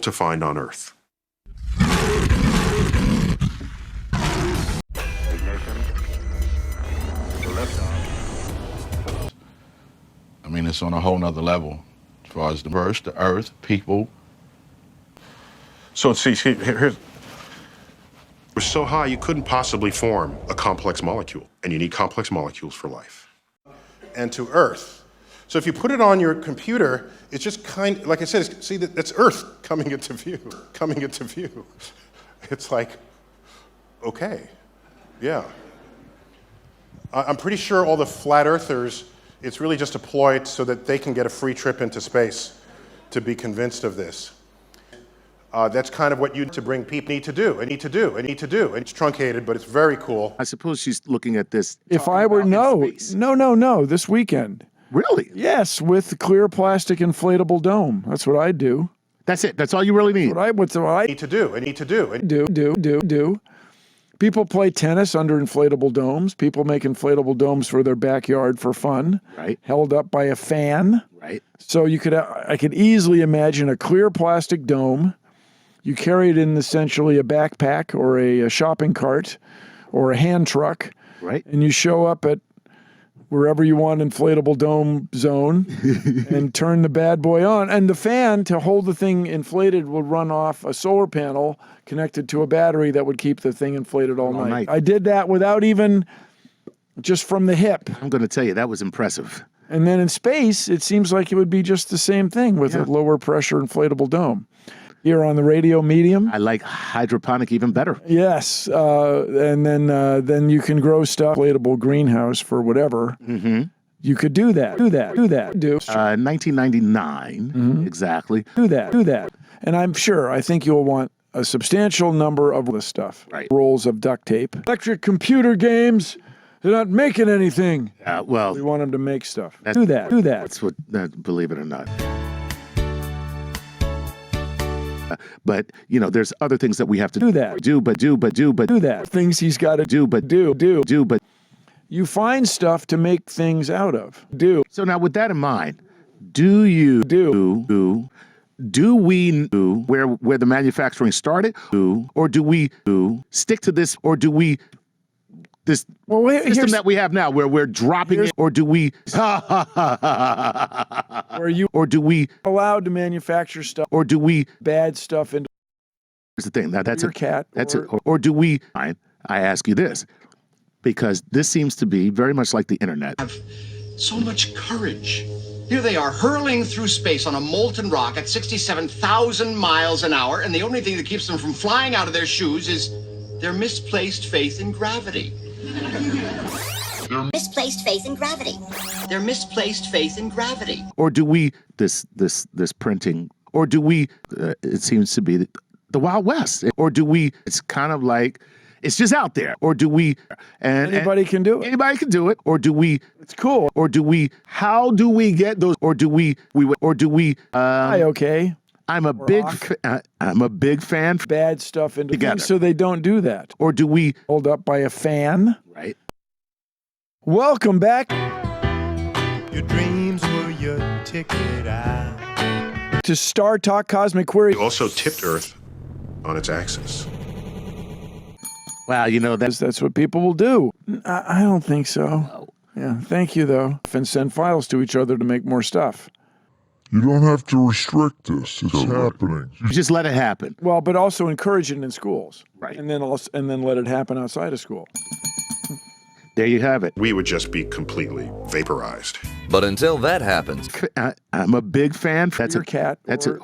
to find on Earth. I mean, it's on a whole nother level as far as the verse, the Earth, people. So see, here's. We're so high you couldn't possibly form a complex molecule, and you need complex molecules for life. And to Earth. So if you put it on your computer, it's just like I said, see, that's Earth coming into view. It's like, okay, yeah. I'm pretty sure all the flat earthers, it's really just a ploy so that they can get a free trip into space to be convinced of this. That's kind of what you to bring people need to do. And it's truncated, but it's very cool. I suppose she's looking at this. If I were, no, this weekend. Really? Yes, with clear plastic inflatable dome. That's what I do. That's it. That's all you really need. What I need to do. Do. People play tennis under inflatable domes. People make inflatable domes for their backyard for fun. Right. Held up by a fan. Right. So I could easily imagine a clear plastic dome. You carry it in essentially a backpack or a shopping cart or a hand truck. Right. And you show up at wherever you want inflatable dome zone and turn the bad boy on. And the fan to hold the thing inflated will run off a solar panel connected to a battery that would keep the thing inflated all night. I did that without even, just from the hip. I'm going to tell you, that was impressive. And then in space, it seems like it would be just the same thing with a lower pressure inflatable dome. Here on the radio medium. I like hydroponic even better. Yes, and then you can grow stuff. Inflatable greenhouse for whatever. Mm-hmm. You could do that. 1999, exactly. Do that. And I think you'll want a substantial number of this stuff. Right. Rolls of duct tape. Electric computer games. They're not making anything. Well, we want them to make stuff. Do that. That's what, believe it or not. But, there's other things that we have to do that. Do that. Things he's got to do, but you find stuff to make things out of. So now with that in mind, do we know where the manufacturing started? Or do we stick to this? Or do we this system that we have now where we're dropping it? Or do we or do we allowed to manufacture stuff? Or do we bad stuff into? Here's the thing. Now that's your cat. That's it. Or do we? I ask you this, because this seems to be very much like the internet. Have so much courage. Here they are hurling through space on a molten rock at 67,000 miles an hour, and the only thing that keeps them from flying out of their shoes is their misplaced faith in gravity. Their misplaced faith in gravity. Or do we this printing? Or do we? It seems to be the Wild West. Or do we? It's kind of like it's just out there. Or do we? And anybody can do it. Anybody can do it. Or do we? It's cool. Or do we? How do we get those? Or do we? Or do we? Okay. I'm a big fan. Bad stuff into things so they don't do that. Or do we? Hold up by a fan. Right. Welcome back. Your dreams were your ticket out to Star Talk Cosmic Query. You also tipped Earth on its axis. Wow, that's what people will do. I don't think so. No. Yeah, thank you though. And send files to each other to make more stuff. You don't have to restrict this. It's happening. You just let it happen. Well, but also encourage it in schools. Right. And then let it happen outside of school. There you have it. We would just be completely vaporized. But until that happens, I'm a big fan. That's your cat. That's it.